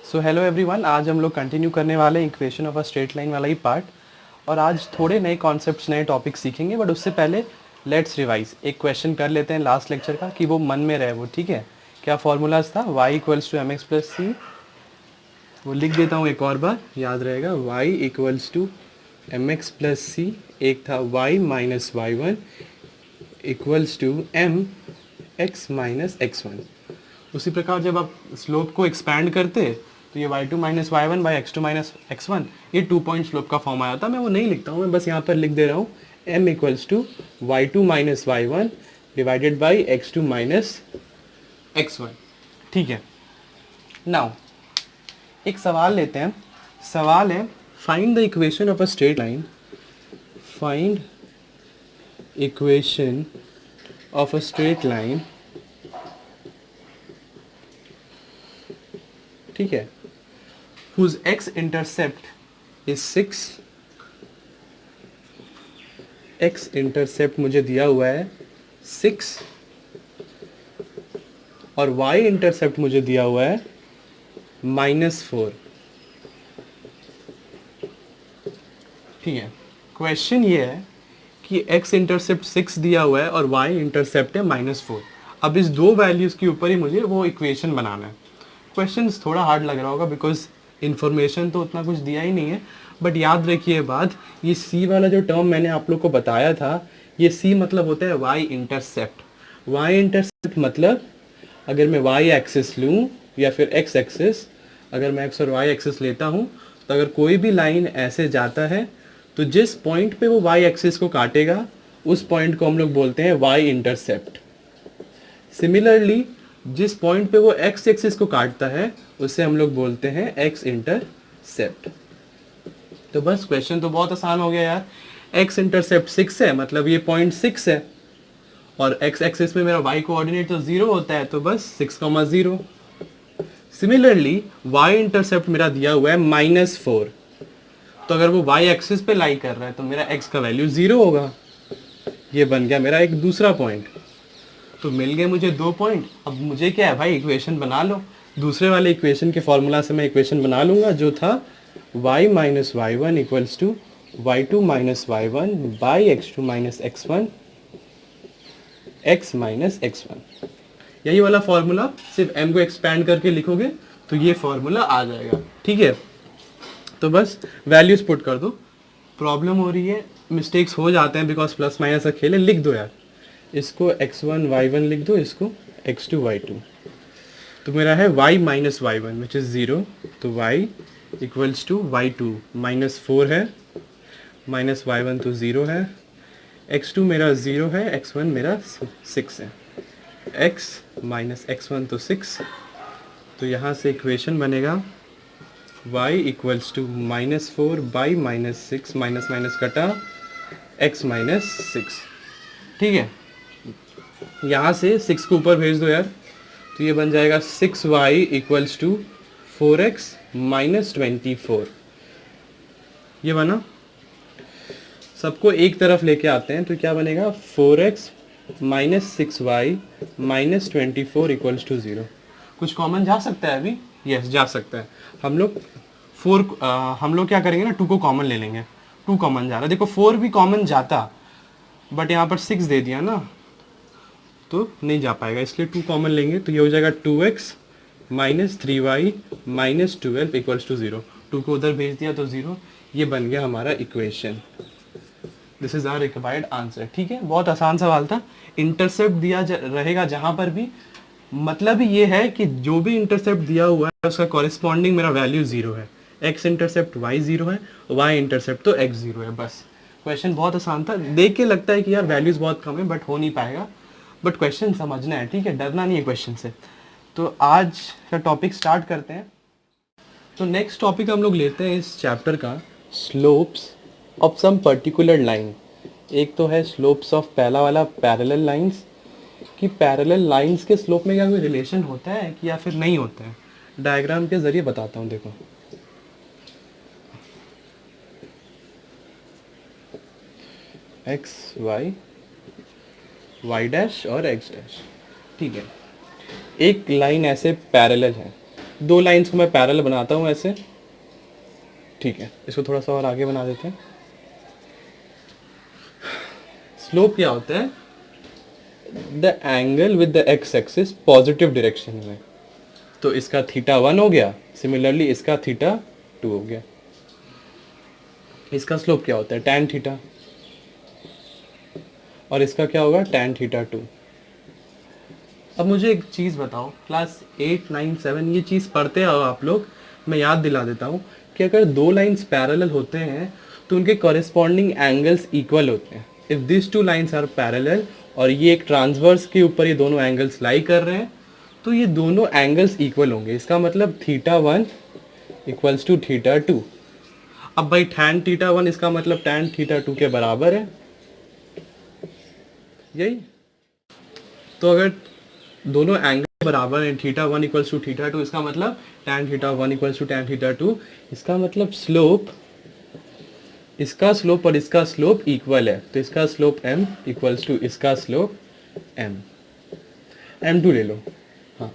So hello everyone, आज हम लोग कंटिन्यू करने वाले हैं equation of a straight line वाला ही पार्ट। और आज थोड़े नए कॉन्सेप्ट्स नए टॉपिक सीखेंगे, बट उससे पहले लेट्स रिवाइज। एक क्वेश्चन कर लेते हैं लास्ट लेक्चर का कि वो मन में रहे वो, ठीक है। क्या फॉर्मूलाज था? y equals to M X plus C, वो लिख देता हूँ एक और बार, याद रहेगा। y equals to M X plus C, एक था y minus Y one equals to M X minus x one. उसी प्रकार जब आप स्लोप को एक्सपैंड करते तो ये y2 minus Y one by x2 minus x one, ये 2 पॉइंट स्लोप का फॉर्म आया था। मैं वो नहीं लिखता हूँ, मैं बस यहाँ पर लिख दे रहा हूँ m equals to y2 minus Y one divided by x2 minus x one, ठीक है। नाउ एक सवाल लेते हैं। सवाल है find the equation of a straight line, find equation of a straight line, ठीक है, whose x intercept is 6, x intercept मुझे दिया हुआ है 6 और y intercept मुझे दिया हुआ है -4, ठीक है। क्वेश्चन ये है कि x इंटरसेप्ट 6 दिया हुआ है और y इंटरसेप्ट है -4। अब इस दो वैल्यूज के ऊपर ही मुझे वो इक्वेशन बनाना है। क्वेश्चन थोड़ा हार्ड लग रहा होगा बिकॉज इन्फॉर्मेशन तो उतना कुछ दिया ही नहीं है, बट याद रखिए बात, ये सी वाला जो टर्म मैंने आप लोग को बताया था, ये सी मतलब होता है वाई इंटरसेप्ट। वाई इंटरसेप्ट मतलब अगर मैं वाई एक्सिस लूँ या फिर एक्स एक्सिस, अगर मैं एक्स और वाई एक्सिस लेता हूँ तो अगर कोई भी लाइन ऐसे जाता है तो जिस पॉइंट पे वो वाई एक्सिस को काटेगा उस पॉइंट को हम लोग बोलते हैं वाई इंटरसेप्ट। सिमिलरली जिस पॉइंट पे वो एक्स एक्सिस को काटता है उसे हम लोग बोलते हैं एक्स इंटरसेप्ट। तो बस क्वेश्चन तो बहुत आसान हो गया यार। एक्स इंटरसेप्ट 6 है, मतलब ये पॉइंट 6 है, और एक्स एक्सिस में मेरा वाई कोऑर्डिनेट तो 0 होता है, तो बस 6,0। सिमिलरली वाई इंटरसेप्ट मेरा दिया हुआ है -4, तो अगर वो वाई एक्सिस पे लाई कर रहा है तो मेरा एक्स का वैल्यू 0 होगा। ये बन गया मेरा एक दूसरा पॉइंट। तो मिल गए मुझे 2 पॉइंट। अब मुझे क्या है भाई, इक्वेशन बना लो। दूसरे वाले इक्वेशन के फॉर्मूला से मैं इक्वेशन बना लूंगा जो था y minus Y one equals to y two minus Y one by x two minus x one x minus x one. यही वाला फॉर्मूला सिर्फ m को एक्सपैंड करके लिखोगे तो ये फॉर्मूला आ जाएगा, ठीक है। तो बस वैल्यूज पुट कर दो। प्रॉब्लम हो रही है, मिस्टेक्स हो जाते हैं बिकॉज प्लस माइनस का खेल है। लिख दो यार, इसको x1 y1 लिख दो, इसको x2 y2। तो मेरा है y minus Y one which is 0, तो y इक्वल्स टू y2 -4 है, माइनस वाई वन तो 0 है, x2 मेरा 0 है, x1 मेरा 6 है, x माइनस x1 तो 6। तो यहाँ से इक्वेशन बनेगा y equals to -4 by -6, minus minus कटा, x माइनस 6, ठीक है। यहाँ से 6 को ऊपर भेज दो यार, तो ये बन जाएगा 6y equals to 4x minus 24। ये बना। सबको एक तरफ लेके आते हैं तो क्या बनेगा 4x minus 6y minus 24 equals to 0। कुछ कॉमन जा सकता है अभी? यस, जा सकता है। हम लोग हम लोग क्या करेंगे ना, 2 को कॉमन ले लेंगे। 2 कॉमन जा रहा है, देखो 4 भी कॉमन जाता, बट यहाँ पर 6 दे दिया ना तो नहीं जा पाएगा, इसलिए 2 कॉमन लेंगे। तो ये हो जाएगा 2x minus 3y minus 12 equals to 0। 2 को उधर भेज दिया तो 0। ये बन गया हमारा equation. This is our required answer, ठीक है। बहुत आसान सवाल था। इंटरसेप्ट दिया रहेगा जहाँ पर भी, मतलब ये है कि जो भी इंटरसेप्ट दिया हुआ है उसका कॉरेस्पॉन्डिंग मेरा वैल्यू 0 है। x इंटरसेप्ट y 0 है, y इंटरसेप्ट तो x 0 है। बस क्वेश्चन बहुत आसान था। देख के लगता है कि यार वैल्यूज बहुत कम है, बट हो नहीं पाएगा। बट क्वेश्चन समझना है, ठीक है, डरना नहीं है क्वेश्चन से। तो आज का टॉपिक स्टार्ट करते हैं। तो नेक्स्ट टॉपिक हम लोग लेते हैं इस चैप्टर का, slopes of some particular line. एक तो है स्लोप्स ऑफ पहला वाला पैरेलल लाइंस, कि पैरेलल लाइंस के स्लोप में क्या कोई रिलेशन होता है कि या फिर नहीं होता है। डायग्राम के जरिए बताता हूँ, देखो एक्स वाई, वाई डैश और एक्स डैश, ठीक है। एक लाइन ऐसे पैरेलल है, दो लाइंस को मैं पैरेलल बनाता हूँ ऐसे, ठीक है। इसको थोड़ा सा और आगे बना देते हैं। स्लोप क्या होता है? The angle with the x axis positive direction में, तो इसका थीटा 1 हो गया, सिमिलरली इसका थीटा 2 हो गया। इसका स्लोप क्या होता है? tan थीटा, और इसका क्या होगा? tan theta 2। अब मुझे एक चीज़ बताओ, क्लास 8, 9, 7 ये चीज़ पढ़ते हो आप लोग, मैं याद दिला देता हूँ कि अगर दो लाइंस पैरेलल होते हैं तो उनके कॉरेस्पॉन्डिंग एंगल्स इक्वल होते हैं। If this two lines are parallel और ये एक ट्रांसवर्स के ऊपर ये दोनों एंगल्स लाई कर रहे हैं, तो ये दोनों एंगल्स इक्वल होंगे। इसका मतलब थीटा 1 इक्वल्स टू थीटा 2। अब भाई tan थीटा 1 इसका मतलब tan थीटा 2 के बराबर है, यही। तो अगर दोनों एंगल बराबर हैं, थीटा 1 इक्वल्स टू थीटा 2, इसका मतलब tan theta 1 equals to tan theta 2, इसका मतलब स्लोप, इसका स्लोप और इसका स्लोप इक्वल है, तो इसका स्लोप m इक्वल्स टू इसका स्लोप m2 ले लो। हाँ,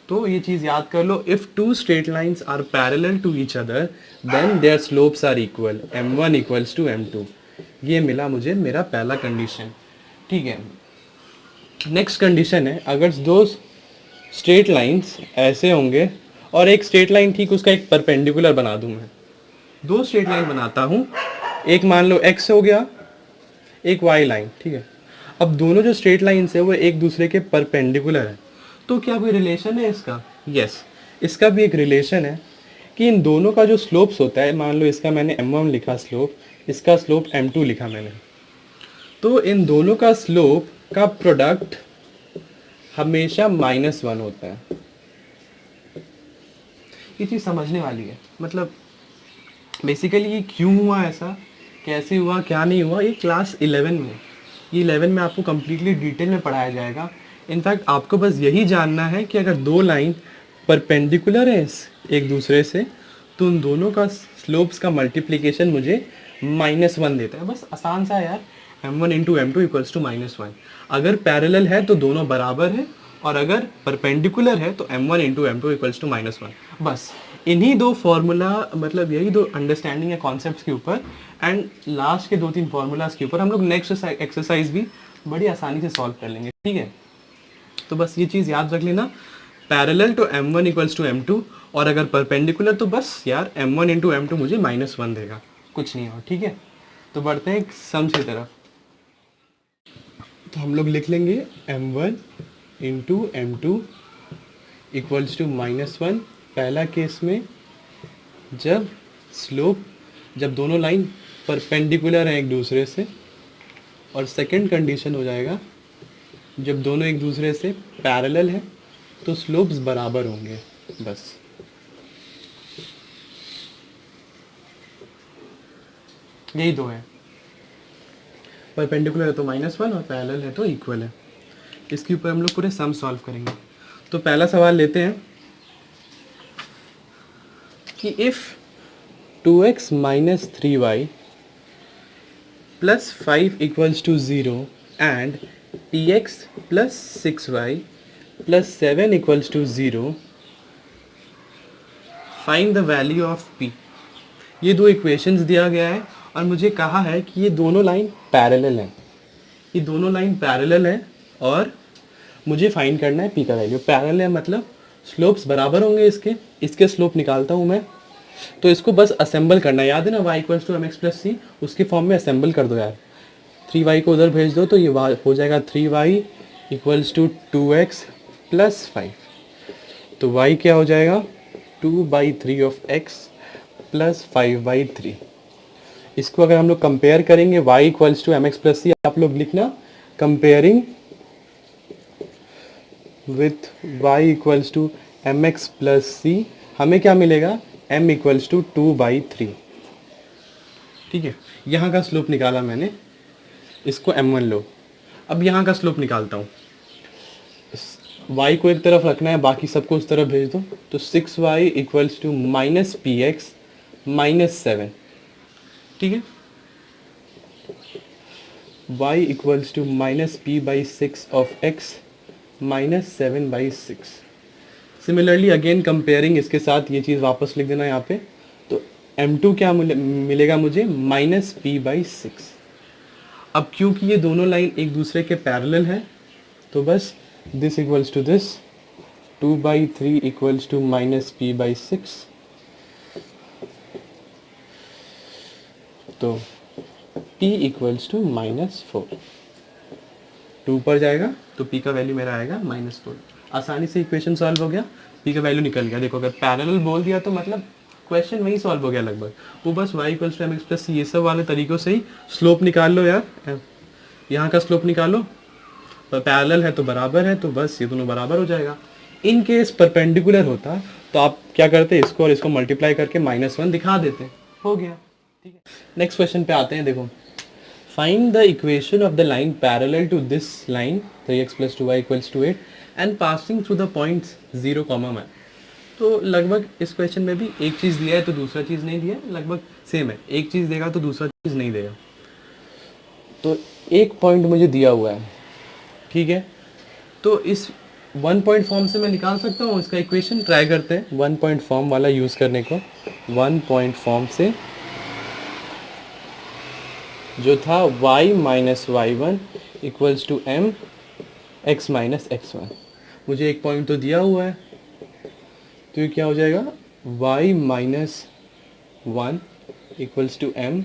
तो ये चीज़ याद कर लो, if two straight lines are parallel to each other then their slopes are equal, m1 equals to m2। ये मिला मुझे मेरा पहला कंडीशन, ठीक है। नेक्स्ट कंडीशन है, अगर दो स्ट्रेट लाइंस ऐसे होंगे और एक स्ट्रेट लाइन ठीक उसका एक परपेंडिकुलर बना दूं मैं, दो स्ट्रेट लाइन बनाता हूँ, एक मान लो x हो गया, एक y लाइन, ठीक है। अब दोनों जो स्ट्रेट लाइंस है वो एक दूसरे के परपेंडिकुलर है, तो क्या कोई रिलेशन है इसका? यस, इसका भी एक रिलेशन है कि इन दोनों का जो स्लोप्स होता है, मान लो इसका मैंने m1 लिखा स्लोप, इसका स्लोप m2 लिखा मैंने, तो इन दोनों का स्लोप का प्रोडक्ट हमेशा -1 होता है। ये चीज़ समझने वाली है, मतलब बेसिकली ये क्यों हुआ ऐसा, कैसे हुआ, क्या नहीं हुआ, ये क्लास 11 में, ये 11 में आपको कम्प्लीटली डिटेल में पढ़ाया जाएगा। इनफैक्ट आपको बस यही जानना है कि अगर दो लाइन परपेंडिकुलर है एक दूसरे से, तो उन दोनों का स्लोप्स का मल्टीप्लिकेशन मुझे -1 देता है। बस आसान सा है यार, m1 into m2 equals to -1। अगर पैरेलल है तो दोनों बराबर है, और अगर परपेंडिकुलर है तो m1 into m2 equals to -1। बस इन्हीं दो फार्मूला, मतलब यही दो अंडरस्टैंडिंग है कॉन्सेप्ट्स के ऊपर, एंड लास्ट के 2-3 फार्मूलाज के ऊपर हम लोग नेक्स्ट एक्सरसाइज भी बड़ी आसानी से सॉल्व कर लेंगे, ठीक है। तो बस ये चीज़ याद रख लेना, पैरेलल तो m1 इक्वल्स टू m2, और अगर परपेंडिकुलर तो बस यार m1 इंटू m2 मुझे -1 देगा, कुछ नहीं और, ठीक है। तो बढ़ते हैं सम्स की तरफ। तो हम लोग लिख लेंगे m1 into m2 equals to -1, पहला केस में जब स्लोप, जब दोनों लाइन परपेंडिकुलर हैं एक दूसरे से, और सेकंड कंडीशन हो जाएगा जब दोनों एक दूसरे से पैरेलल हैं तो स्लोप्स बराबर होंगे। बस यही दो है, परपेंडिकुलर है तो -1 और पैरेलल है तो इक्वल है। इसके ऊपर हम लोग पूरे सम सॉल्व करेंगे। तो पहला सवाल लेते हैं कि if 2x minus 3y plus 5 equals to 0 and px plus 6y plus 7 equals to 0, find the value of p। ये दो इक्वेशंस दिया गया है और मुझे कहा है कि ये दोनों लाइन पैरेलल हैं, ये दोनों लाइन पैरेलल हैं और मुझे फाइंड करना है p का वैल्यू। पैरेलल है मतलब स्लोप्स बराबर होंगे, इसके स्लोप निकालता हूँ मैं, तो इसको बस असेंबल करना है। याद है ना, y equals to mx plus C, उसके फॉर्म में असेंबल कर दो यार। 3y को उधर भेज दो तो ये हो जाएगा 3y equals to 2x plus 5। तो y क्या हो जाएगा 2/3 ऑफ x प्लस 5/3। इसको अगर हम लोग कंपेयर करेंगे, y equals to mx plus C, आप लोग लिखना comparing with y equals to mx plus C, हमें क्या मिलेगा m इक्वल्स टू 2/3। ठीक है, यहाँ का स्लोप निकाला मैंने, इसको m1 लो। अब यहाँ का स्लोप निकालता हूँ, y को एक तरफ रखना है, बाकी सबको उस तरफ भेज दो। तो 6y equals to minus p x minus 7। ठीक है, y equals to minus p/6 of x minus 7/6। Similarly again comparing इसके साथ ये चीज़ वापस लिख देना यहाँ पे, तो m2 क्या मिलेगा मुझे, -p/6। अब क्योंकि ये दोनों लाइन एक दूसरे के पैरेलल है, तो बस this equals to this, 2/3 equals to -p/6, तो p इक्वल्स टू -4। 2 पर जाएगा तो p का वैल्यू मेरा आएगा -4। आसानी से इक्वेशन सॉल्व हो गया, p का वैल्यू निकल गया। देखो अगर पैरेलल बोल दिया तो मतलब क्वेश्चन वही सॉल्व हो गया लगभग। वो बस y equals to mx plus ये सब वाले तरीकों से ही स्लोप निकाल लो यार, यहाँ का स्लोप निकालो, पैरेलल है तो बराबर है, तो बस ये दोनों बराबर हो जाएगा। इन केस परपेंडिकुलर होता तो आप क्या करते, इसको और इसको मल्टीप्लाई करके -1 दिखा देते, हो गया। ठीक है, नेक्स्ट क्वेश्चन पे आते हैं। देखो, find the equation of the line parallel to this line 3x plus 2y equals to 8 and passing through the points 0, 1। तो लगभग इस क्वेश्चन में भी एक चीज़ दिया है तो दूसरा चीज़ नहीं दिया है, लगभग सेम है, एक चीज़ देगा तो दूसरा चीज़ नहीं देगा। तो एक पॉइंट मुझे दिया हुआ है, ठीक है, तो इस 1 पॉइंट फॉर्म से मैं निकाल सकता हूँ इसका इक्वेशन। ट्राई करते हैं 1 पॉइंट फॉर्म वाला यूज़ करने को। 1 पॉइंट फॉर्म से जो था y minus y1 equals to m x minus x1, मुझे एक पॉइंट तो दिया हुआ है, तो ये क्या हो जाएगा, y minus 1 equals to m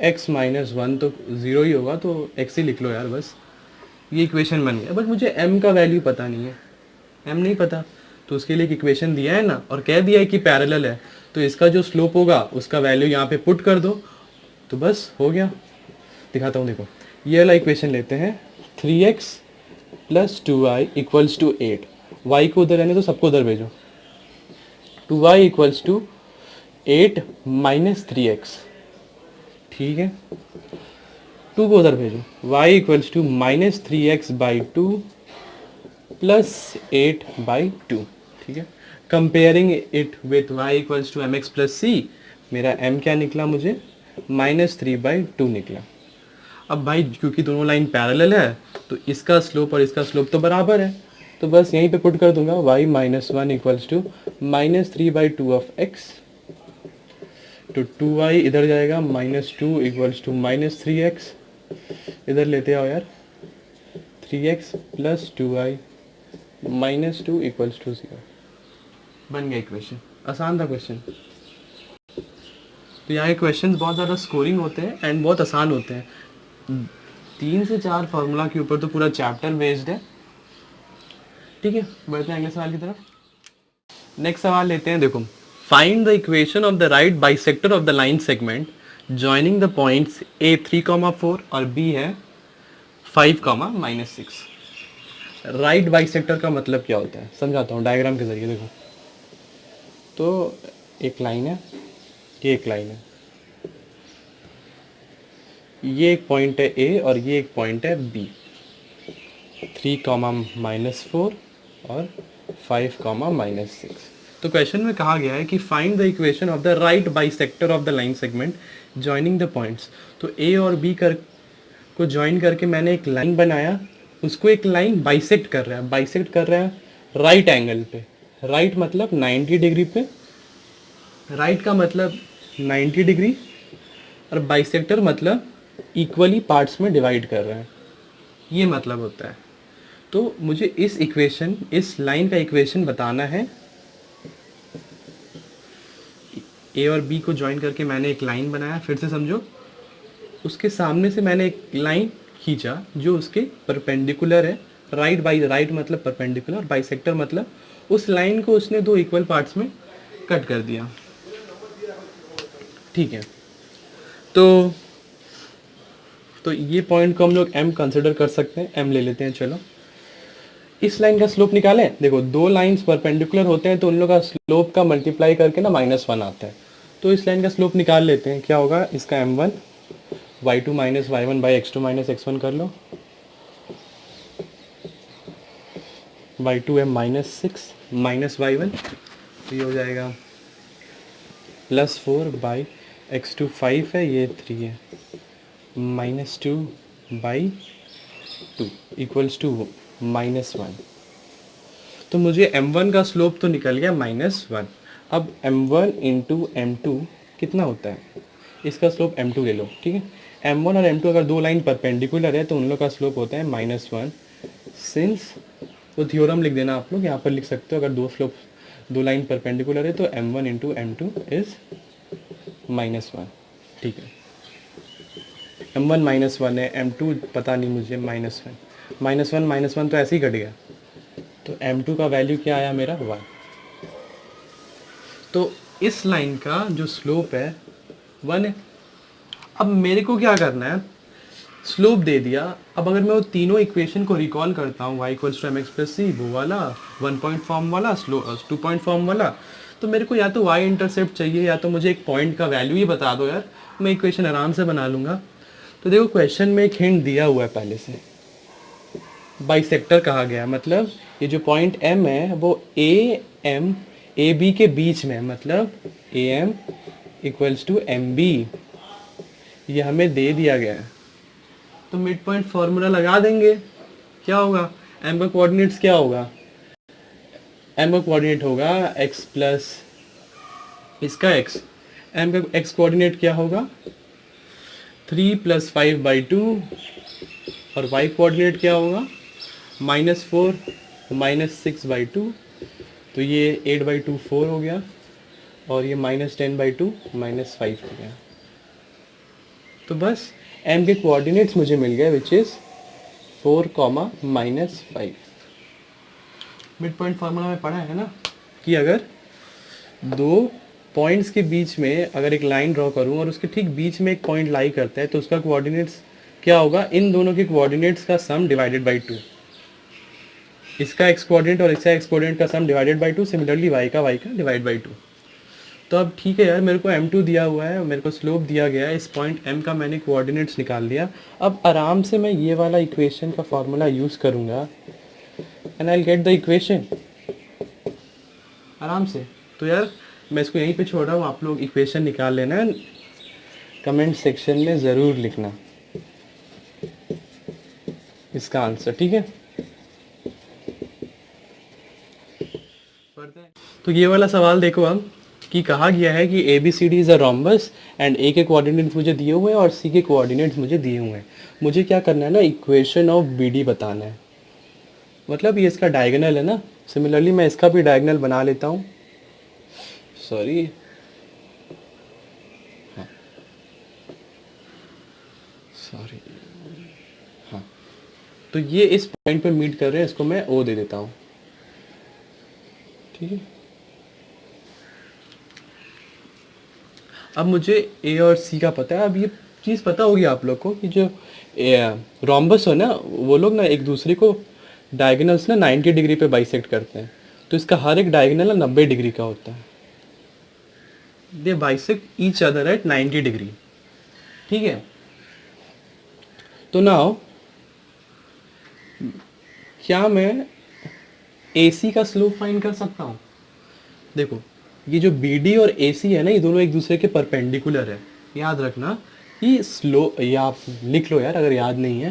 x minus 1, तो 0 ही होगा, तो x ही लिख लो यार बस, ये इक्वेशन बन गया। बट मुझे m का वैल्यू पता नहीं है, m नहीं पता, तो उसके लिए एक इक्वेशन दिया है ना, और कह दिया है कि पैरेलल है, तो इसका जो स्लोप होगा उसका वैल्यू यहाँ पे पुट कर दो, तो बस हो गया। दिखाता हूँ, देखो ये वाला इक्वेशन लेते हैं, 3x plus 2y equals to 8, y को उधर रहने तो सबको उधर भेजो, 2y equals to 8 minus 3x, ठीक है, 2 को उधर भेजो, y equals to minus 3x/2 plus 8/2, ठीक है। Comparing it with y equals to mx plus c, मेरा m क्या निकला मुझे, -3/2 निकला। अब भाई क्योंकि दोनों लाइन पैरेलल है तो इसका स्लोप और इसका स्लोप तो बराबर है, तो बस यहीं पे पुट कर दूंगा, y minus 1 equals to -3/2 of x, तो 2y इधर जाएगा, -2 इक्वल्स टू -3x, इधर लेते आओ यार, 3x plus 2y -2 equals to 0, बन गया इक्वेशन। आसान था क्वेश्चन। तो यहाँ के क्वेश्चंस बहुत ज़्यादा स्कोरिंग होते हैं एंड बहुत आसान होते हैं। 3 से 4 फार्मूला के ऊपर तो पूरा चैप्टर बेस्ड है। ठीक है, बढ़ते हैं अगले सवाल की तरफ। नेक्स्ट सवाल लेते हैं, देखो, find the equation of the right bisector of the line segment joining the points a 3,4 और b है 5,-6। राइट बाइसेक्टर का मतलब क्या होता है समझाता हूँ डायग्राम के जरिए। देखो, तो एक लाइन है, ये एक लाइन है, ये एक पॉइंट है A और ये एक पॉइंट है B, 3,-4 और 5,-6। तो क्वेश्चन में कहा गया है कि find the equation of the right bisector of the line segment joining the points. तो A और B को ज्वाइन करके मैंने एक लाइन बनाया, उसको एक लाइन बाइसेक्ट कर रहा है, बाइसेक्ट कर रहा है राइट एंगल पे। राइट मतलब 90 डिग्री पे, राइट का मतलब 90 डिग्री, और बाइसेक्टर मतलब इक्वली पार्ट्स में डिवाइड कर रहे हैं, ये मतलब होता है। तो मुझे इस इक्वेशन, इस लाइन का इक्वेशन बताना है। ए और बी को ज्वाइन करके मैंने एक लाइन बनाया, फिर से समझो, उसके सामने से मैंने एक लाइन खींचा जो उसके परपेंडिकुलर है। राइट बाई राइट मतलब परपेंडिकुलर, बाइसेक्टर मतलब उस लाइन को उसने दो इक्वल पार्ट्स में कट कर दिया। ठीक है, तो ये पॉइंट को हम लोग m कंसिडर कर सकते हैं, m ले लेते हैं। चलो, इस लाइन का स्लोप निकालें। देखो, दो लाइंस परपेंडिकुलर होते हैं तो उन लोग का स्लोप का मल्टीप्लाई करके ना -1 आता है। तो इस लाइन का स्लोप निकाल लेते हैं, क्या होगा इसका m1 y2 minus y1 by x2 minus x1 कर लो, y2 है -6 माइनस y1, तो ये हो जाएगा +4 बाई x2 5 है, ये 3 है, -2 बाई 2 इक्वल्स टू -1। तो मुझे m1 का स्लोप तो निकल गया -1। अब m1 इंटू m2 कितना होता है, इसका स्लोप m2 ले लो, ठीक है। m1 और m2 अगर दो लाइन परपेंडिकुलर है तो उन लोग का स्लोप होता है -1। सिंस वो थ्योरम लिख देना आप लोग, यहाँ पर लिख सकते हो, अगर दो लाइन परपेंडिकुलर है तो m1 इंटू m2 इज़ -1, ठीक है। m1 -1 है, m2 पता नहीं मुझे, -1 तो ऐसे ही कट गया, तो m2 का वैल्यू क्या आया मेरा 1। तो इस लाइन का जो स्लोप है 1 है। अब मेरे को क्या करना है, स्लोप दे दिया। अब अगर मैं वो तीनों इक्वेशन को रिकॉल करता हूँ, y = mx + c, वो वाला 1 पॉइंट फॉर्म वाला, 2 पॉइंट फॉर्म वाला, तो मेरे को या तो y इंटरसेप्ट चाहिए या तो मुझे एक पॉइंट का वैल्यू ही बता दो यार, मैं इक्वेशन आराम से बना लूँगा। तो देखो क्वेश्चन में एक हिंट दिया हुआ है पहले से, बाइसेक्टर कहा गया, मतलब ये जो पॉइंट m है वो a b के बीच में है, मतलब am = mb, ये हमें दे दिया गया है। तो मिड पॉइंट फॉर्मूला लगा देंगे, क्या होगा, m का कोऑर्डिनेट्स क्या होगा, m का कोऑर्डिनेट होगा x प्लस इसका x, m का x कोऑर्डिनेट क्या होगा 3 + 5/2, और y कोऑर्डिनेट क्या होगा -4 -6/2, तो ये 8/2 4 हो गया, और ये -10/2 -5 हो गया। तो बस m के कोऑर्डिनेट्स मुझे मिल गए which is 4, -5। Mid point formula में पढ़ा है ना कि अगर दो पॉइंट्स के बीच में अगर एक लाइन ड्रॉ करूं और उसके ठीक बीच में एक पॉइंट लाई करता है तो उसका कोऑर्डिनेट्स क्या होगा, इन दोनों के कोऑर्डिनेट्स का सम डिवाइडेड बाई 2, इसका x कोऑर्डिनेट और इसका x कोऑर्डिनेट का सम डिवाइडेड बाई 2, सिमिलरली y का डिवाइड बाई 2। तो अब ठीक है यार, मेरे को m2 दिया हुआ है, मेरे को स्लोप दिया गया है, इस पॉइंट m का मैंने कोऑर्डिनेट्स निकाल लिया। अब आराम से मैं ये वाला इक्वेशन का फार्मूला यूज़ करूँगा and I will get the equation आराम से। तो यार मैं इसको यहीं पे छोड़ रहा हूँ, आप लोग इक्वेशन निकाल लेना, कमेंट सेक्शन में ज़रूर लिखना इसका आंसर, ठीक है। तो ये वाला सवाल देखो अब, कि कहा गया है कि ABCD is a rhombus and A के कोऑर्डिनेट्स मुझे दिए हुए हैं और C के कोऑर्डिनेट्स मुझे दिए हुए हैं। मुझे क्या करना है ना, इक्वेशन ऑफ BD बताना है, मतलब ये इसका डायगोनल है ना। सिमिलरली मैं इसका भी डायगोनल बना लेता हूँ, सॉरी, हाँ सॉरी, हाँ, तो ये इस पॉइंट पे मीट कर रहे हैं, इसको मैं O दे देता हूँ, ठीक है। अब मुझे A और C का पता है। अब ये चीज़ पता होगी आप लोग को कि जो रोम्बस हो ना, वो लोग ना एक दूसरे को डायगोनल्स ना 90 डिग्री पे बाइसेक्ट करते हैं, तो इसका हर एक डायगोनल ना 90 डिग्री का होता है। They bisect each other at 90 degree, ठीक है। तो नाउ क्या मैं AC का स्लोप फाइंड कर सकता हूँ? देखो ये जो BD और AC है ना, ये दोनों एक दूसरे के परपेंडिकुलर है, याद रखना। कि स्लो, ये आप लिख लो यार अगर याद नहीं है,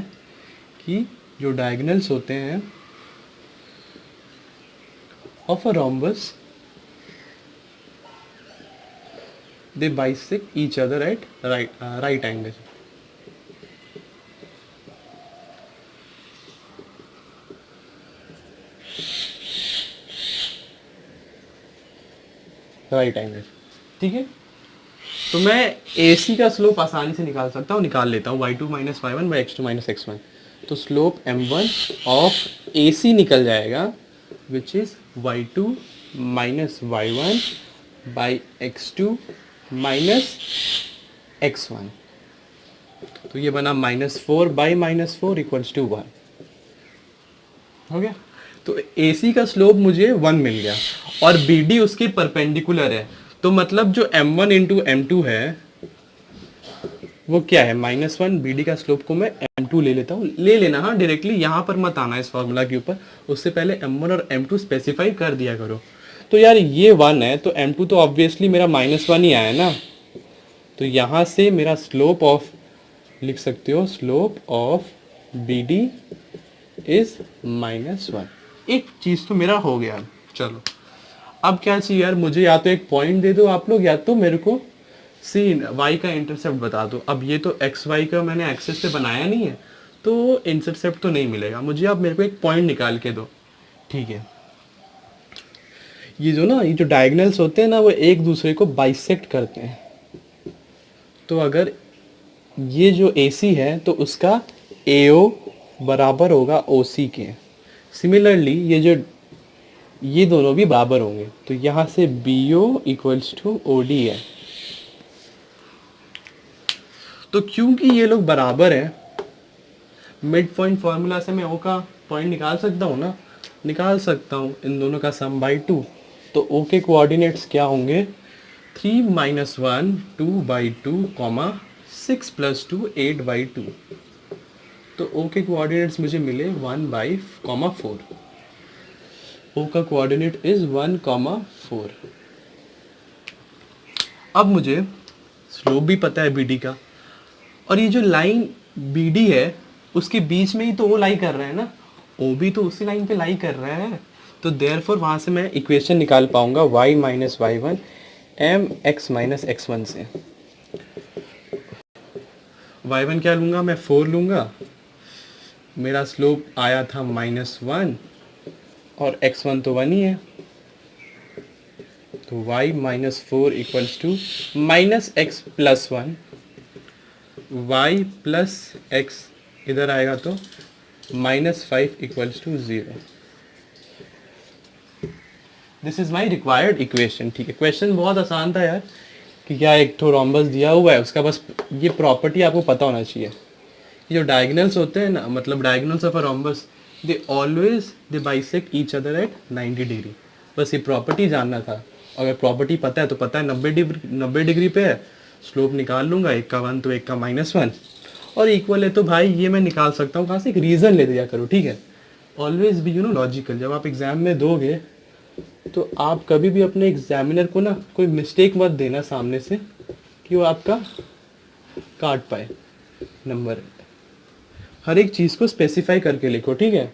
कि जो डायगोनल्स होते हैं of a rhombus they bisect each other eight right angle. Right angle, ठीक है। तो मैं AC का स्लोप आसानी से निकाल सकता हूँ, निकाल लेता हूँ, y2 - y1 by x2 - x1। तो स्लोप m1 ऑफ AC निकल जाएगा which is y2 - y1 by x2 - x1। तो ये बना -4 बाई -4 इक्वल्स टू 1, हो गया। तो AC का स्लोप मुझे 1 मिल गया और BD उसके परपेंडिकुलर है, तो मतलब जो m1 इंटू m2 है वो क्या है -1। BD का स्लोप को मैं m2 ले लेता हूँ, ले लेना, हाँ डायरेक्टली यहाँ पर मत आना इस फॉर्मूला के ऊपर, उससे पहले m1 और m2 स्पेसिफाई कर दिया करो। तो यार ये 1 है तो m2 तो ऑब्वियसली मेरा -1 ही आया ना, तो यहाँ से मेरा स्लोप ऑफ लिख सकते हो, स्लोप ऑफ BD इज -1। एक चीज़ तो मेरा हो गया। चलो अब क्या चाहिए यार, मुझे या तो एक पॉइंट दे दो आप लोग, या तो मेरे को सी वाई का इंटरसेप्ट बता दो। अब ये तो एक्स वाई का मैंने एक्सेस पे बनाया नहीं है, तो इंटरसेप्ट तो नहीं मिलेगा मुझे। अब मेरे को एक पॉइंट निकाल के दो, ठीक है। ये जो ना, ये जो डायगोनल्स होते हैं ना, वो एक दूसरे को बाइसेक्ट करते हैं। तो अगर ये जो AC है तो उसका AO बराबर होगा OC के। सिमिलरली ये दोनों भी बराबर होंगे, तो यहाँ से BO इक्वल्स टू OD है। तो क्योंकि ये लोग बराबर हैं, मिड पॉइंट फार्मूला से मैं O का पॉइंट निकाल सकता हूँ ना, निकाल सकता हूँ इन दोनों का सम बाई 2। तो O के कोऑर्डिनेट्स क्या होंगे, 3 - 1 2/2, 6 + 2 8/2। तो O के कोऑर्डिनेट्स मुझे मिले 1/4। O का कोऑर्डिनेट इज 1,4। अब मुझे स्लोप भी पता है BD का, और ये जो लाइन BD है उसके बीच में ही तो O लाई कर रहा है ना, O भी तो उसी लाइन पे लाई कर रहा है। तो देयरफॉर वहाँ से मैं इक्वेशन निकाल पाऊंगा y - y1 mx - x1 से। y1 क्या लूँगा मैं, 4 लूँगा, मेरा स्लोप आया था -1 और x1 तो 1 ही है। तो y - 4 equals to -x + 1, y + x इधर आएगा तो -5 equals to 0। This is my required equation, ठीक है। क्वेश्चन बहुत आसान था यार, कि क्या एक तो रोम्बस दिया हुआ है, उसका बस ये प्रॉपर्टी आपको पता होना चाहिए। ये जो डायगोनल्स होते हैं ना, मतलब diagonals of a rhombus, they bisect each other at 90 degree. बस ये प्रॉपर्टी जानना था। अगर प्रॉपर्टी पता है तो पता है 90 डिग्री पे है, स्लोप निकाल लूँगा, एक का 1 तो एक का -1, और इक्वल है तो भाई ये मैं निकाल सकता हूँ कहाँ से, एक रीज़न ले दिया करो, ठीक है। Always be logical. जब आप एग्ज़ाम में दोगे तो आप कभी भी अपने एग्जामिनर को ना कोई मिस्टेक मत देना सामने से, कि वो आपका काट पाए नंबर। हर एक चीज़ को स्पेसिफाई करके लिखो, ठीक है।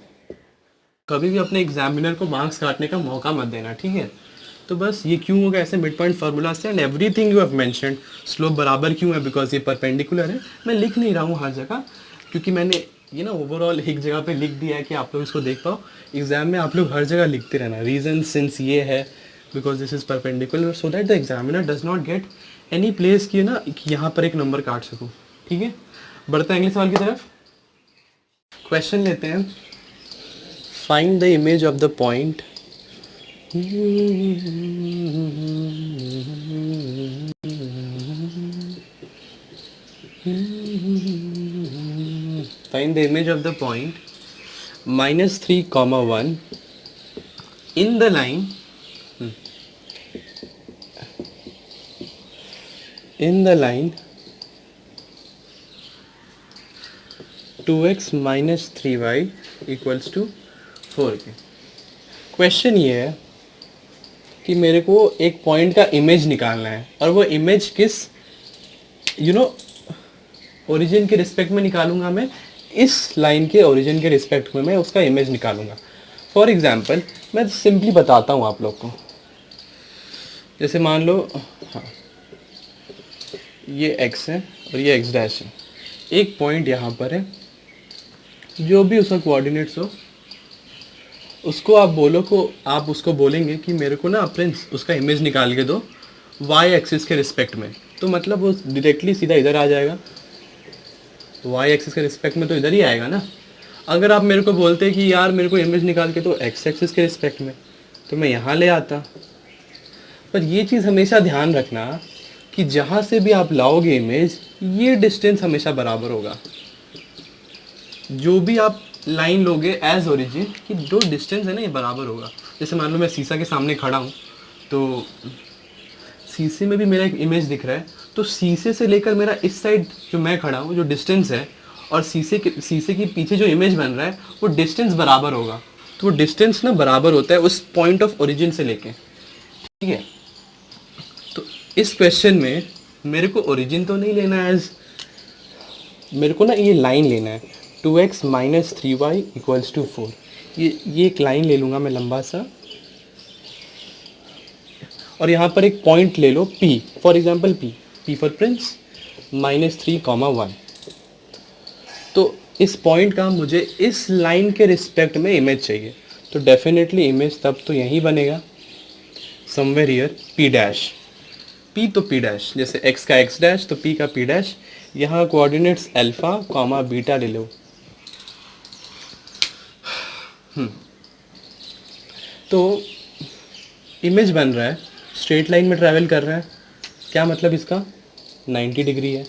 कभी भी अपने एग्जामिनर को मार्क्स काटने का मौका मत देना, ठीक है। तो बस ये क्यों होगा ऐसे मिड पॉइंट फार्मूला से, and everything you have mentioned. Slope बराबर क्यों है, बिकॉज ये परपेंडिकुलर है। मैं लिख नहीं रहा हूँ हर जगह, क्योंकि मैंने ये ना ओवरऑल एक जगह पे लिख दिया है कि आप लोग इसको देख पाओ। एग्जाम में आप लोग हर जगह लिखते रहना, रीज़न सिंस ये है, because this is perpendicular, so that the examiner does not get any place कि ना कि यहाँ पर एक नंबर काट सकूँ, ठीक है। बढ़ते हैं अगले सवाल की तरफ। क्वेश्चन लेते हैं, find the image of the point find the image of the point -3, 1 in the line in the line 2x - 3y equals to 4k। Question ये है कि मेरे को एक पॉइंट का इमेज निकालना है, और वो इमेज किस ओरिजिन के रिस्पेक्ट में निकालूंगा मैं, इस लाइन के ओरिजिन के रिस्पेक्ट में मैं उसका इमेज निकालूंगा। फॉर एग्जांपल मैं सिंपली बताता हूँ आप लोग को। जैसे मान लो, हाँ, ये x है और ये x' है। एक पॉइंट यहाँ पर है, जो भी उसका कोऑर्डिनेट्स हो, उसको आप आप उसको बोलेंगे कि मेरे को ना प्रिंस उसका इमेज निकाल के दो y एक्सिस के रिस्पेक्ट में। तो मतलब वो डायरेक्टली सीधा इधर आ जाएगा, y एक्सिस के रिस्पेक्ट में तो इधर ही आएगा ना। अगर आप मेरे को बोलते कि यार मेरे को इमेज निकाल के तो x एक्सिस के रिस्पेक्ट में, तो मैं यहाँ ले आता। पर ये चीज़ हमेशा ध्यान रखना कि जहाँ से भी आप लाओगे इमेज, ये डिस्टेंस हमेशा बराबर होगा। जो भी आप लाइन लोगे एज ओरिजिन, कि जो डिस्टेंस है ना ये बराबर होगा। जैसे मान लो मैं शीशा के सामने खड़ा हूँ, तो शीशे में भी मेरा एक इमेज दिख रहा है, तो शीशे से लेकर मेरा इस साइड जो मैं खड़ा हूँ, जो डिस्टेंस है, और शीशे के पीछे जो इमेज बन रहा है, वो डिस्टेंस बराबर होगा। तो वो डिस्टेंस ना बराबर होता है उस पॉइंट ऑफ ओरिजिन से लेके, ठीक है। तो इस क्वेश्चन में मेरे को ओरिजिन तो नहीं लेना है, मेरे को ना ये लाइन लेना है, 2x - 3y = 4। ये एक लाइन ले लूँगा मैं लंबा सा, और यहाँ पर एक पॉइंट ले लो P, for example P for Prince -3, 1। तो इस पॉइंट का मुझे इस लाइन के रिस्पेक्ट में इमेज चाहिए, तो डेफिनेटली इमेज तब तो यहीं बनेगा somewhere here P dash. P तो P डैश, जैसे x का x डैश तो P का P डैश। यहाँ कोऑर्डिनेट्स अल्फ़ा कॉमा बीटा ले लो। तो इमेज बन रहा है, स्ट्रेट लाइन में ट्रैवल कर रहा है, क्या मतलब इसका 90 डिग्री है।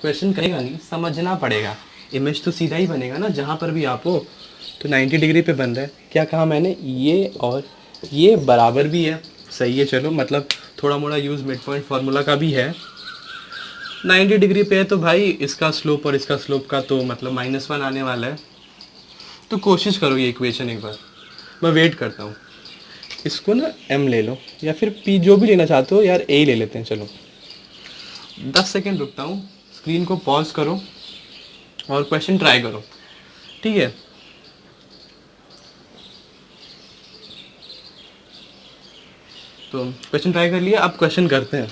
क्वेश्चन करेगा नहीं, समझना पड़ेगा, इमेज तो सीधा ही बनेगा ना जहाँ पर भी आप हो, तो 90 डिग्री पे बन रहा है। क्या कहा मैंने, ये और ये बराबर भी है, सही है। चलो मतलब थोड़ा मोड़ा यूज़ मिड पॉइंट फार्मूला का भी है। 90 डिग्री पे है तो भाई इसका स्लोप और इसका स्लोप का तो मतलब -1 आने वाला है। तो कोशिश करो ये इक्वेशन एक बार, मैं वेट करता हूँ। इसको ना m ले लो या फिर p, जो भी लेना चाहते हो यार, a ले लेते हैं। चलो 10 सेकेंड रुकता हूँ, स्क्रीन को पॉज करो और क्वेश्चन ट्राई करो, ठीक है। तो क्वेश्चन ट्राई कर लिया, अब क्वेश्चन करते हैं।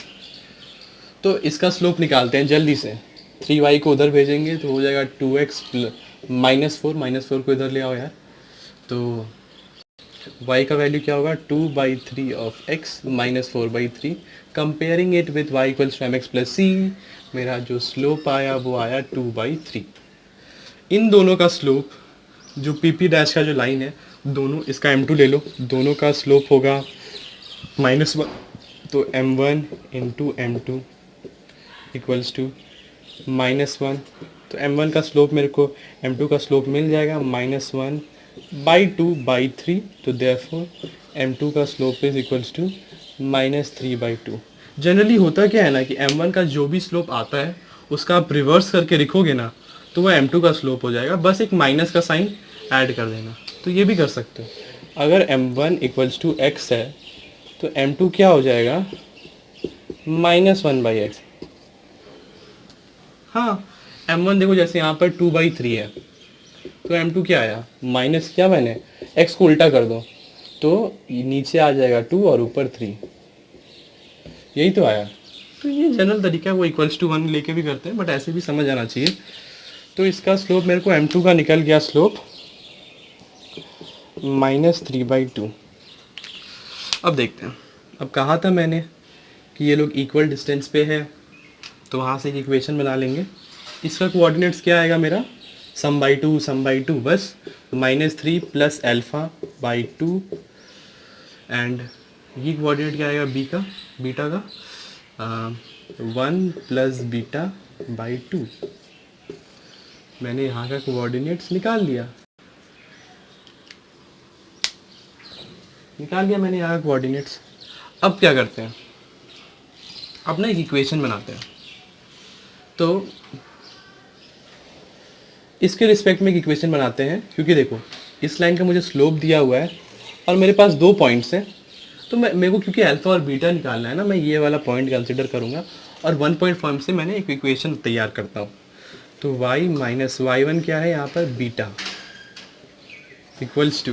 तो इसका स्लोप निकालते हैं जल्दी से। 3y को उधर भेजेंगे तो हो जाएगा 2x -4 को इधर ले आओ यार। तो y का वैल्यू क्या होगा, 2/3 of x -4/3। Comparing it with y equals to mx plus c, मेरा जो स्लोप आया वो आया 2/3। इन दोनों का स्लोप, जो pp डैश का जो लाइन है, दोनों इसका m2 ले लो, दोनों का स्लोप होगा -1, तो m1 into m2 equals to -1। तो m1 का स्लोप मेरे को m2 का स्लोप मिल जाएगा -1/2/3, तो देयरफॉर m2 का slope is equals to -3/2। Generally होता क्या है ना कि m1 का जो भी स्लोप आता है उसका आप रिवर्स करके लिखोगे ना, तो वह m2 का स्लोप हो जाएगा, बस एक माइनस का साइन ऐड कर देना। तो ये भी कर सकते हो, अगर m1 इक्वल्स टू x है तो m2 क्या हो जाएगा, -1/x। हाँ, m1 देखो जैसे यहाँ पर 2/3 है, तो m2 क्या आया, माइनस किया मैंने, x को उल्टा कर दो तो नीचे आ जाएगा 2 और ऊपर 3, यही तो आया। तो ये जनरल तरीका है, वो इक्वल्स टू 1 लेके भी करते हैं, बट ऐसे भी समझ आना चाहिए। तो इसका स्लोप मेरे को m2 का निकल गया स्लोप -3/2। अब देखते हैं, अब कहा था मैंने कि ये लोग इक्वल डिस्टेंस पे है, तो वहाँ से एक इक्वेशन बना लेंगे। इसका कोऑर्डिनेट्स क्या आएगा मेरा, सम बाई टू बस, -3 प्लस α/2, एंड ये कोऑर्डिनेट क्या आएगा बी का, बीटा का 1 प्लस β/2। मैंने यहाँ का कोऑर्डिनेट्स निकाल लिया मैंने यहाँ का कोऑर्डिनेट्स। अब क्या करते हैं, अब ना एक इक्वेशन बनाते हैं। तो इसके रिस्पेक्ट में एक इक्वेशन बनाते हैं, क्योंकि देखो इस लाइन का मुझे स्लोप दिया हुआ है और मेरे पास 2 पॉइंट्स हैं, तो मेरे को क्योंकि अल्फा और बीटा निकालना है ना, मैं ये वाला पॉइंट कंसिडर करूँगा और 1 पॉइंट फॉर्म से मैंने एक इक्वेशन तैयार करता हूँ। तो y माइनस y1 क्या है यहाँ पर, बीटा इक्वल्स टू,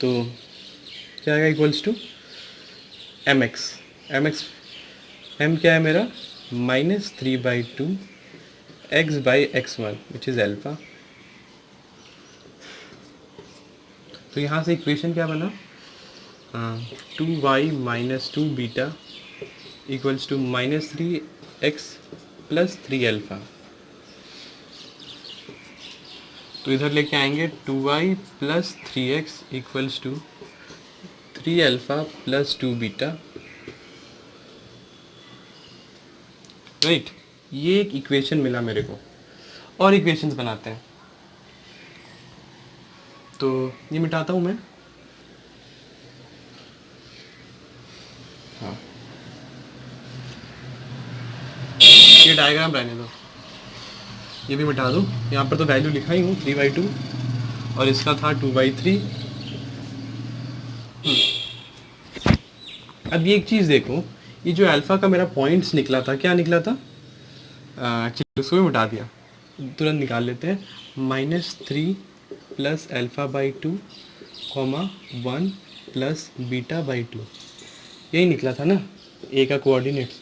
तो क्या आएगा, इक्वल्स टू mx m क्या है मेरा, -3/2 x/x1 विच इज़ अल्फा। तो यहाँ से इक्वेशन क्या बना, 2y - 2 beta equals to -3x plus 3 alpha. तो इधर लेके आएंगे 2y plus 3x equals to 3 alpha plus 2 beta, right. ये एक इक्वेशन मिला मेरे को, और इक्वेशंस बनाते हैं। तो ये मिटाता हूँ मैं, हाँ ये डायग्राम रहने दो, ये भी मिटा दूँ। यहाँ पर तो वैल्यू लिखा ही हूँ 3/2 और इसका था 2/3। अब ये एक चीज़ देखो, ये जो अल्फ़ा का मेरा पॉइंट्स निकला था, क्या निकला था, एक्चुअली उसको भी मिटा दिया, तुरंत निकाल लेते हैं। -3 plus alpha by 2 comma 1 plus beta by 2, यही निकला था ना ए का कोऑर्डिनेट्स।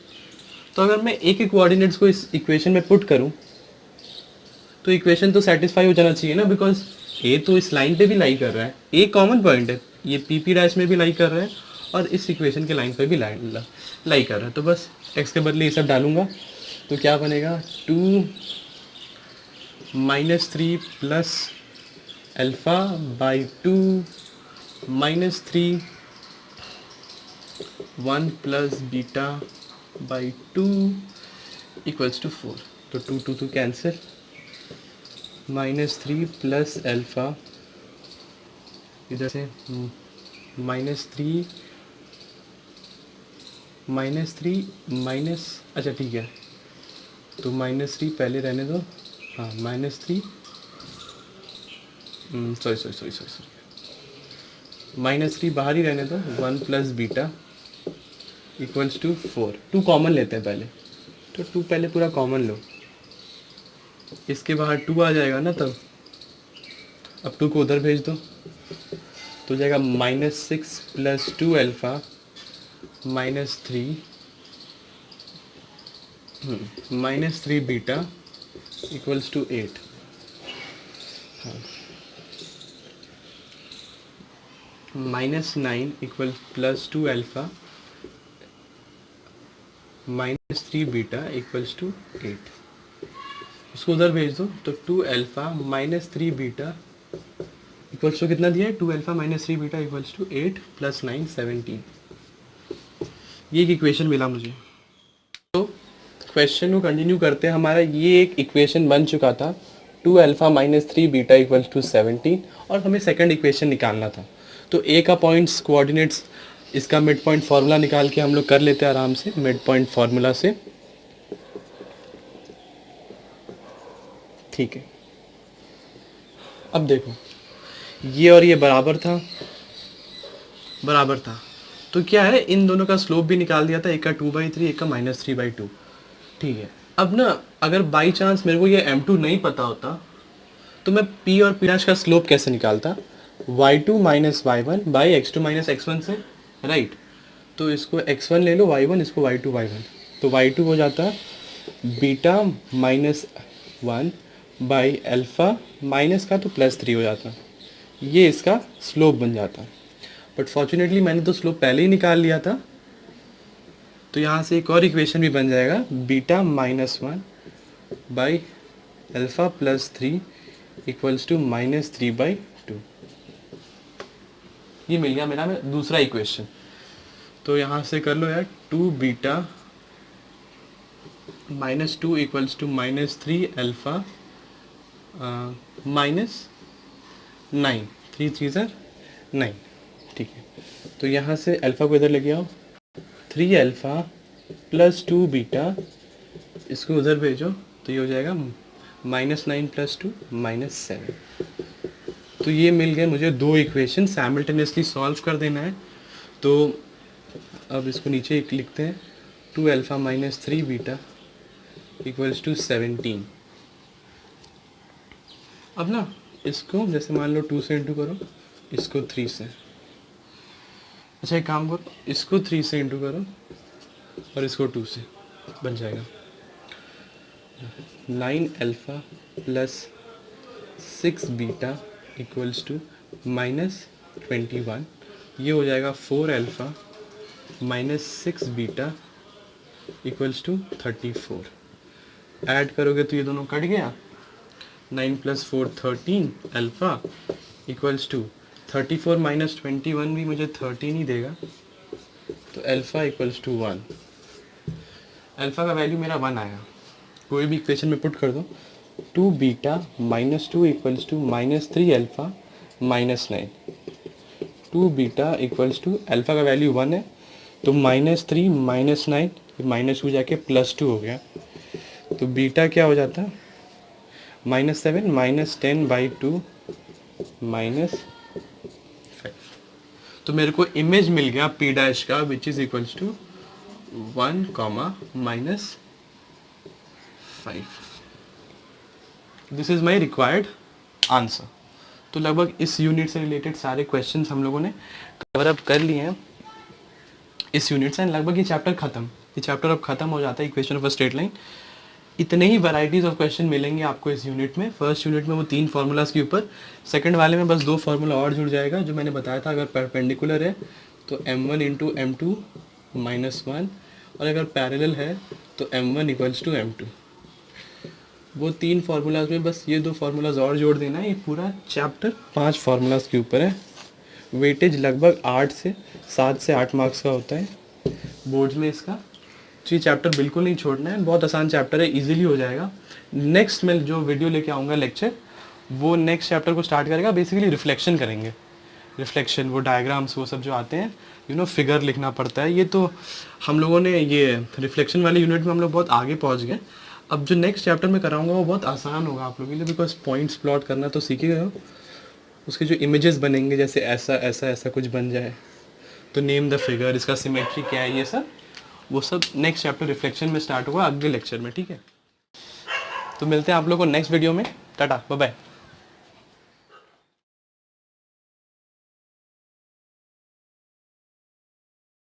तो अगर मैं ए के कोऑर्डिनेट्स को इस इक्वेशन में पुट करूं तो इक्वेशन तो सेटिस्फाई हो जाना चाहिए ना, बिकॉज ए तो इस लाइन पे भी लाई कर रहा है, ए कॉमन पॉइंट है, ये पी पी डैश में भी लाई कर रहा है और इस इक्वेशन के लाइन पे भी लाई कर रहा है। तो बस एक्स के बदले ये सब डालूंगा तो क्या बनेगा, 2 -3 plus alpha by 2 -3 1 plus beta by 2 equals to 4। तो 2 2 2 कैंसिल, -3 प्लस अल्फ़ा इधर से -3 माइनस, अच्छा ठीक है, तो -3 पहले रहने दो, हाँ -3 सॉरी -3 बाहर ही रहने दो, 1 plus beta equals to 4। 2 common लेते हैं पहले, तो 2 पहले पूरा कॉमन लो, इसके बाहर 2 आ जाएगा ना तब, अब 2 को उधर भेज दो तो जाएगा -6 plus 2 alpha -3 beta equals to 8। हाँ, -9 equal plus 2 alpha -3 beta equals to 8, इसको उधर भेज दो तो 2 अल्फ़ा -3 बीटा इक्वल्स टू कितना दिया है, 2 alpha -3 beta equals to 8 plus 9 17। ये एक इक्वेशन मिला मुझे। तो क्वेश्चन को कंटिन्यू करते हैं। हमारा ये एक इक्वेशन बन चुका था, 2 अल्फ़ा -3 बीटा इक्वल्स टू 17, और हमें सेकंड इक्वेशन निकालना था। तो ए का पॉइंट्स कोऑर्डिनेट्स, इसका मिड पॉइंट फार्मूला निकाल के हम लोग कर लेते हैं आराम से, मिड पॉइंट फार्मूला से। ठीक है, अब देखो ये और ये बराबर था, तो क्या है, इन दोनों का स्लोप भी निकाल दिया था, एक का 2/3 एक का -3/2। ठीक है, अब ना अगर बाई चांस मेरे को ये m2 नहीं पता होता तो मैं p और p' का स्लोप कैसे निकालता, y2 minus y1 by x2 minus x1 से, राइट। तो इसको x1 ले लो, y1 इसको y2 y1, तो y2 हो जाता बीटा -1 बाई अल्फ़ा माइनस का तो +3 हो जाता, ये इसका स्लोप बन जाता। बट फॉर्चुनेटली मैंने तो स्लोप पहले ही निकाल लिया था, तो यहाँ से एक और इक्वेशन भी बन जाएगा, beta -1 by alpha +3 equals to -3/2। ये मिल गया मेरा दूसरा इक्वेशन। तो यहाँ से कर लो यार, 2 बीटा -2 इक्वल्स टू -3 अल्फ़ा -9, 3 3 ज़र 9। ठीक है, तो यहाँ से अल्फ़ा को इधर लेके आओ, 3 अल्फ़ा प्लस 2 बीटा, इसको उधर भेजो तो ये हो जाएगा -9 + 2 -7। तो ये मिल गए मुझे दो इक्वेशन, साइमल्टेनियसली सॉल्व कर देना है। तो अब इसको नीचे लिखते हैं, 2 अल्फ़ा -3 बीटा इक्वल्स टू 17। अब ना इसको जैसे मान लो 2 से इंटू करो, इसको 3 से, अच्छा एक काम करो, इसको 3 से इंटू करो और इसको 2 से, बन जाएगा 9 alpha plus 6 beta equals to -21। ये हो जाएगा 4 alpha -6 beta equals to 34। Add करोगे तो ये दोनों कट गया, 9 + 4 13 अल्फ़ा इक्वल्स टू 34 - 21 भी मुझे 13 ही देगा, तो अल्फ़ा इक्वल्स टू 1। अल्फ़ा का वैल्यू मेरा 1 आया, कोई भी इक्वेशन में पुट कर दो। 2 beta -2 equals to -3 alpha -9। 2 beta equals to, alpha का वैल्यू 1 है, तो -3 -9, फिर -2 जाके +2 हो गया, तो बीटा क्या हो जाता, -7 -10/2 -5। तो मेरे को इमेज मिल गया P' का, which is equals to 1, -5। This is my required answer. तो लगभग इस यूनिट से रिलेटेड सारे क्वेश्चन हम लोगों ने कवर अप कर लिए हैं इस यूनिट से। लगभग ये चैप्टर अब खत्म हो जाता है, equation of a straight line. इतने ही वैराइटीज़ ऑफ क्वेश्चन मिलेंगे आपको इस यूनिट में। फर्स्ट यूनिट में वो 3 फार्मूलाज के ऊपर, सेकंड वाले में बस 2 फार्मूला और जुड़ जाएगा जो मैंने बताया था। अगर परपेंडिकुलर है तो m1 इंटू m2 -1, और अगर पैरेलल है तो m1 इक्वल्स टू m2। वो 3 फार्मूलाज में बस ये 2 फार्मूलाज और जोड़ देना है। ये पूरा चैप्टर 5 फार्मूलाज के ऊपर है। वेटेज लगभग 7 से 8 मार्क्स का होता है बोर्ड्स में इसका। तो ये चैप्टर बिल्कुल नहीं छोड़ना है, बहुत आसान चैप्टर है, इजीली हो जाएगा। नेक्स्ट मैं जो वीडियो लेके आऊँगा लेक्चर, वो नेक्स्ट चैप्टर को स्टार्ट करेगा। बेसिकली रिफ्लेक्शन करेंगे, रिफ्लेक्शन, वो डायग्राम्स वो सब जो आते हैं, फिगर लिखना पड़ता है। ये तो हम लोगों ने ये रिफ्लेक्शन वाले यूनिट में हम लोग बहुत आगे पहुँच गए। अब जो नेक्स्ट चैप्टर में कराऊंगा वो बहुत आसान होगा आप लोगों के लिए, बिकॉज पॉइंट्स प्लॉट करना तो सीख ही गए हो। उसके जो इमेजेस बनेंगे, जैसे ऐसा ऐसा ऐसा कुछ बन जाए तो नेम द फिगर, इसका सिमेट्री क्या है, ये सब वो सब नेक्स्ट चैप्टर रिफ्लेक्शन में स्टार्ट होगा अगले लेक्चर में, ठीक है। तो मिलते हैं आप लोगों को नेक्स्ट वीडियो में। Tata, bye bye.